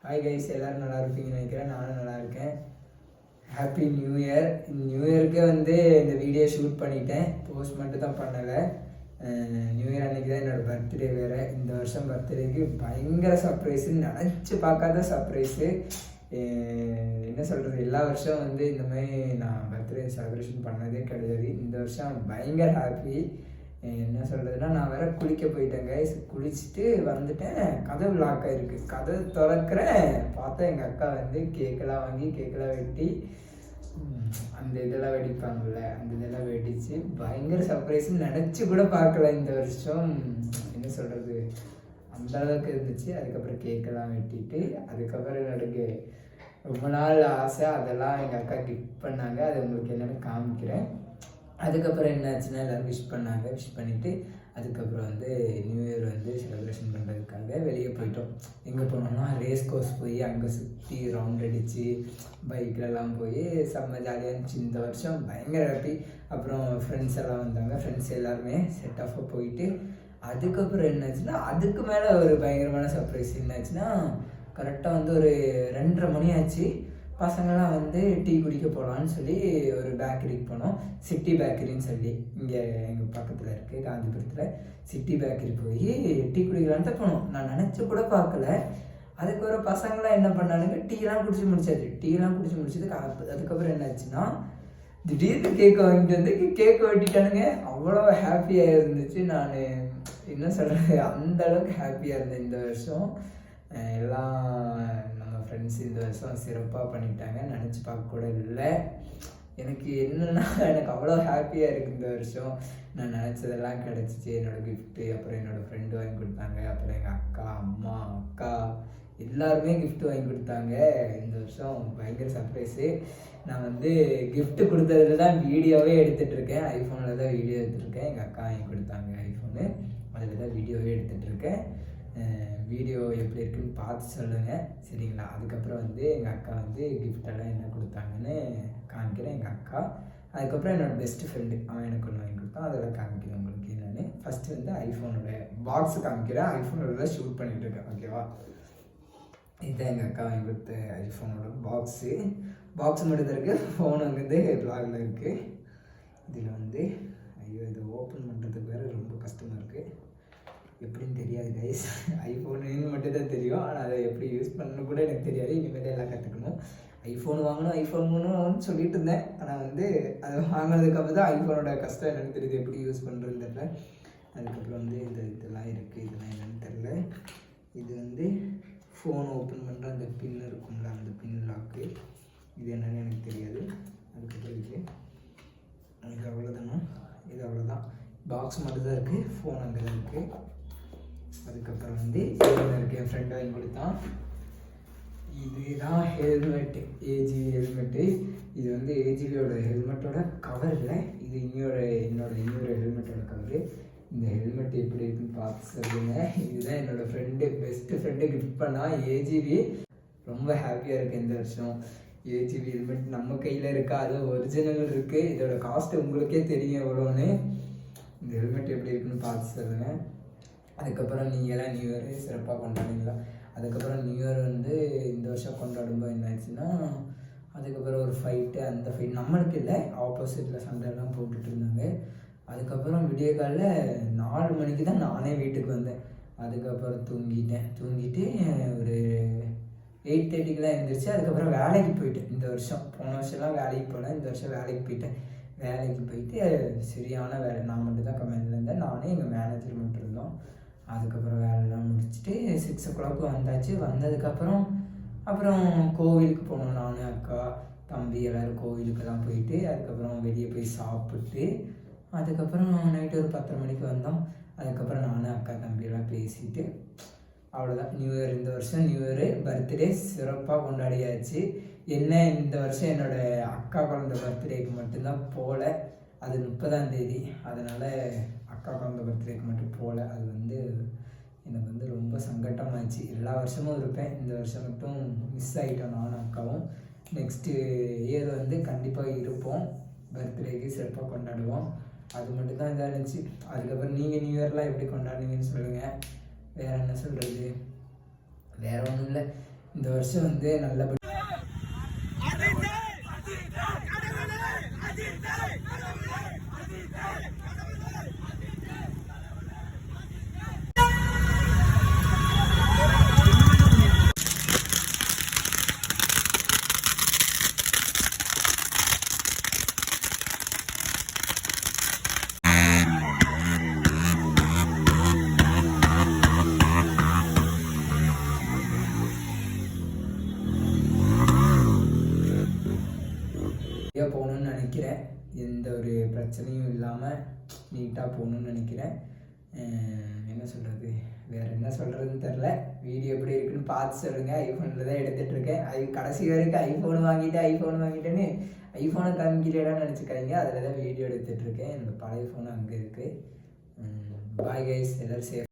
Hi guys, எல்லோரும் நல்லா இருப்பீங்கன்னு நினைக்கிறேன். நானும் நல்லா இருக்கேன். Happy new year. நியூ இயருக்கே இந்த வீடியோ ஷூட் பண்ணிட்டேன், போஸ்ட் மட்டும் தான் பண்ணலை. நியூ இயர் அன்றைக்கி தான் என்னோடய பர்த்டே வேறு. இந்த வருஷம் பர்த்டேக்கு பயங்கர சர்ப்ரைஸு, நினச்சி பார்க்காத சர்ப்ரைஸு. என்ன சொல்கிறது, எல்லா வருஷம் இந்த மாதிரி நான் பர்த்டே செலிப்ரேஷன் பண்ணதே கிடையாது. இந்த வருஷம் பயங்கர ஹாப்பி. என்ன சொல்கிறதுனா, நான் வேறு குளிக்க போயிட்டேன் கைஸ். குளிச்சுட்டு வந்துட்டேன், கதவு லாக் ஆகிருக்கு. கதவு திறக்கிறேன், பார்த்தா எங்கள் அக்கா கேக்கெல்லாம் வாங்கி கேக்கெல்லாம் வெட்டி அந்த இதெல்லாம் வெடிப்பாங்கள்ல, அந்த இதெல்லாம் வெடித்து பயங்கர சர்ப்ரைஸ்ன்னு நினச்சி கூட பார்க்கல. இந்த வருஷம் என்ன சொல்கிறது, அந்த அளவுக்கு இருந்துச்சு. அதுக்கப்புறம் கேக்கெல்லாம் வெட்டிட்டு அதுக்கப்புறம் எனக்கு ரொம்ப நாள் ஆசை, அதெல்லாம் எங்கள் அக்கா கிஃப்ட் பண்ணாங்க. அது உங்களுக்கு என்னென்னு காமிக்கிறேன். அதுக்கப்புறம் என்னாச்சுன்னா எல்லோரும் விஷ் பண்ணாங்க. விஷ் பண்ணிவிட்டு அதுக்கப்புறம் நியூ இயர் செலிப்ரேஷன் பண்ணுறதுக்காக வெளியே போயிட்டோம். எங்கே போனோம்னா ரேஸ் கோர்ஸ் போய் அங்கே சுற்றி ரவுண்ட் அடித்து பைக்கிலலாம் போய் செம்ம ஜாலியாக இருந்துச்சு. இந்த வருஷம் பயங்கர ஹாப்பி. அப்புறம் ஃப்ரெண்ட்ஸ் எல்லாம் வந்தாங்க. ஃப்ரெண்ட்ஸ் எல்லாருமே செட் ஆஃபாக போயிட்டு அதுக்கப்புறம் என்னாச்சுன்னா அதுக்கு மேலே ஒரு பயங்கரமான சர்ப்ரைஸ். என்னாச்சுன்னா கரெக்டாக ஒரு 2:30 மணி ஆச்சு. பசங்களாம் டீ குடிக்க போகலான்னு சொல்லி ஒரு பேக்கரிக்கு போனோம். சிட்டி பேக்கரின்னு சொல்லி இங்கே எங்கள் பக்கத்தில் இருக்குது, காந்திபுரத்தில். சிட்டி பேக்கரி போய் டீ குடிக்கலான்னு தான் போனோம். நான் நினச்சி கூட பார்க்கல. அதுக்கு ஒரு பசங்களாம் என்ன பண்ணானுங்க, டீலாம் குடிச்சு முடிச்சாச்சு. டீலாம் குடிச்சு முடிச்சதுக்கு அதுக்கப்புறம் என்னாச்சுன்னா திடீர்னு கேக்கை வாங்கிட்டு கேக்கை வெட்டிட்டானுங்க. அவ்வளோ ஹாப்பியாக இருந்துச்சு. நான் என்ன சொல்கிறது, அந்த அளவுக்கு ஹாப்பியாக இருந்தேன் இந்த வருஷம். எல்லாம் நம்ம ஃப்ரெண்ட்ஸ் இந்த வருஷம் சிறப்பாக பண்ணிட்டாங்க, நினச்சி பார்க்க கூட இல்லை. எனக்கு என்னென்னா எனக்கு அவ்வளோ ஹாப்பியாக இருக்குது இந்த வருஷம். நான் நினச்சதெல்லாம் கிடச்சிச்சு. என்னோடய கிஃப்ட்டு, அப்புறம் என்னோடய ஃப்ரெண்டு வாங்கி கொடுத்தாங்க, அப்புறம் எங்கள் அக்கா, அம்மா, அக்கா எல்லாருமே கிஃப்ட் வாங்கி கொடுத்தாங்க. இந்த வருஷம் பயங்கர சர்ப்ரைஸு. நான் கிஃப்ட்டு கொடுத்ததுல தான் வீடியோவே எடுத்துகிட்டு இருக்கேன். ஐஃபோனில் தான் வீடியோ எடுத்துகிட்ருக்கேன். எங்கள் அக்கா வாங்கி கொடுத்தாங்க ஐஃபோனு, அதில் தான் வீடியோவே எடுத்துகிட்ருக்கேன். வீடியோ எப்படி இருக்குன்னு பார்த்து சொல்லுங்கள், சரிங்களா? அதுக்கப்புறம் எங்கள் அக்கா கிஃப்டெல்லாம் என்ன கொடுத்தாங்கன்னு காமிக்கிறேன். எங்கள் அக்கா, அதுக்கப்புறம் என்னோடய பெஸ்ட்டு ஃப்ரெண்டு, அவன் எனக்கு ஒன்று வாங்கி கொடுத்தான். அதெல்லாம் காமிக்கிறேன் உங்களுக்கு. நான் ஃபஸ்ட்டு ஐஃபோனோட பாக்ஸு காமிக்கிறேன். ஐஃபோனோட தான் ஷூட் பண்ணிகிட்டு இருக்கேன், ஓகேவா? இதுதான் எங்கள் அக்கா வாங்கி கொடுத்த ஐஃபோனோட பாக்ஸு. பாக்ஸ் மட்டும் தான் இருக்குது, ஃபோன் ப்ளாகில் இருக்குது. இதில் ஐயோ, இதை ஓப்பன் பண்ணுறதுக்கு வேறு ரொம்ப கஷ்டமாக இருக்குது. எப்படின்னு தெரியாது கைஸ். ஐஃபோனுன்னு மட்டும் தான் தெரியும், ஆனால் அதை எப்படி யூஸ் பண்ணணும் கூட எனக்கு தெரியாது. இனிமேல் எல்லாம் கற்றுக்கணும். ஐஃபோன் வாங்கணும்னு சொல்லிட்டு இருந்தேன். ஆனால் அதை வாங்கினதுக்கப்புறம் தான் ஐஃபோனோட கஷ்டம் என்னென்னு தெரியுது, எப்படி யூஸ் பண்ணுறதுன்னு தெரில. அதுக்கப்புறம் இதெல்லாம் இருக்குது, இதெல்லாம் என்னென்னு தெரில. இது ஃபோன் ஓப்பன் பண்ணுற அந்த பின் இருக்கும்ல, அந்த பின் லாக்கு. இது என்னென்னு எனக்கு தெரியாது. அதுக்கப்புறம் இது அவ்வளோதானா? இது அவ்வளோதான். பாக்ஸ் மட்டும் தான் இருக்குது, ஃபோன் அங்கே தான் இருக்குது. அதுக்கப்புறம் இருக்குது, என் ஃப்ரெண்ட் வாங்கி கொடுத்தான். இதுதான் ஹெல்மெட்டு, ஏஜிவி ஹெல்மெட்டு. இது ஏஜிவியோட ஹெல்மெட்டோட கவர் இல்லை, இது இன்னொரு ஹெல்மெட்டோட கவரு. இந்த ஹெல்மெட் எப்படி இருக்குன்னு பார்த்து சொல்லுங்கள். இதுதான் என்னோடய ஃப்ரெண்டு, பெஸ்ட்டு ஃப்ரெண்டு கிஃப்ட் பண்ணால் ஏஜிவி. ரொம்ப ஹாப்பியாக இருக்குது இந்த வருஷம். ஏஜிவி ஹெல்மெட் நம்ம கையில் இருக்கா, அது ஒரிஜினல் இருக்குது. இதோட காஸ்ட்டு உங்களுக்கே தெரியும் எவ்வளோன்னு. இந்த ஹெல்மெட் எப்படி இருக்குன்னு பார்த்து சொல்லுங்கள். அதுக்கப்புறம் நீங்கள்லாம் நியூ இயர் சிறப்பாக கொண்டாடுங்களா? அதுக்கப்புறம் நியூ இயர் இந்த வருஷம் கொண்டாடும்போது என்னாச்சுன்னா அதுக்கப்புறம் ஒரு ஃபைட்டு, அந்த ஃபைட் நம்மளுக்கு இல்லை, ஆப்போசிட்டில் சண்டைலாம் போட்டுட்டு இருந்தாங்க. அதுக்கப்புறம் விடிய காலையில் 4 மணிக்கு தான் நானே வீட்டுக்கு வந்தேன். அதுக்கப்புறம் தூங்கிட்டு ஒரு 8:30க்கு தான் எழுந்திரிச்சு. அதுக்கப்புறம் வேலைக்கு போயிட்டேன் இந்த வருஷம். போன வருஷம்லாம் வேலைக்கு போனேன், இந்த வருஷம் வேலைக்கு போயிட்டேன். வேலைக்கு போயிட்டு சரியான வேலை, நான் மட்டும் தான் கம்பெனியில் இருந்தேன், நானே எங்கள் மேனேஜர் மட்டும் இருந்தோம். அதுக்கப்புறம் வேலைலாம் முடிச்சுட்டு 6 o'clock வந்தாச்சு. வந்ததுக்கப்புறம் கோவிலுக்கு போனோம். நான், அக்கா, தம்பி எல்லோரும் கோவிலுக்கெல்லாம் போயிட்டு அதுக்கப்புறம் வெளியே போய் சாப்பிட்டு அதுக்கப்புறம் நைட்டு ஒரு 10:30 மணிக்கு வந்தோம். அதுக்கப்புறம் நான், அக்கா, தம்பியெல்லாம் பேசிட்டு அவ்வளோதான். நியூ இயர் இந்த வருஷம் நியூ இயரு பர்த்டே சிறப்பாக கொண்டாடியாச்சு. என்ன, இந்த வருஷம் என்னோடய அக்கா குழந்தை பர்த்டேக்கு மட்டும்தான் போகல. அது 30ஆம் தேதி, அதனால் அக்கா குழந்தை பர்த்டேக்கு மட்டும் போகல. அது எனக்கு ரொம்ப சங்கட்டமாகிடுச்சு. எல்லா வருஷமும் இருப்பேன், இந்த வருஷம் மட்டும் மிஸ் ஆகிட்டோம் நானும் அக்காவும். நெக்ஸ்ட்டு இயர் கண்டிப்பாக இருப்போம், பர்த்டேக்கு சிறப்பாக கொண்டாடுவோம். அது மட்டும்தான் இதாக இருந்துச்சு. அதுக்கப்புறம் நீங்கள் நியூ இயர்லாம் எப்படி கொண்டாடுனீங்கன்னு சொல்லுங்கள். வேறு என்ன சொல்கிறது, வேறு ஒன்றும் இல்லை. இந்த வருஷம் வந்து நல்லபடி போகணுன்னு நினைக்கிறேன். எந்த ஒரு பிரச்சனையும் இல்லாமல் நீட்டாக போகணுன்னு நினைக்கிறேன். என்ன சொல்கிறது, வேறு என்ன சொல்கிறதுன்னு தெரில. வீடியோ எப்படி இருக்குன்னு பார்த்து சொல்லுங்கள். ஐஃபோனில் தான் எடுத்துகிட்ருக்கேன். கடைசி வரைக்கும் ஐஃபோன் வாங்கிட்டேன்னு ஐஃபோனை காமிக்கிறேடான்னு நினச்சிக்காதீங்க. அதில் தான் வீடியோ எடுத்துகிட்ருக்கேன். என்னோடய பழைய ஃபோன் அங்கே இருக்குது. பாய் கைஸ், எல்லோரும் சேஃப்.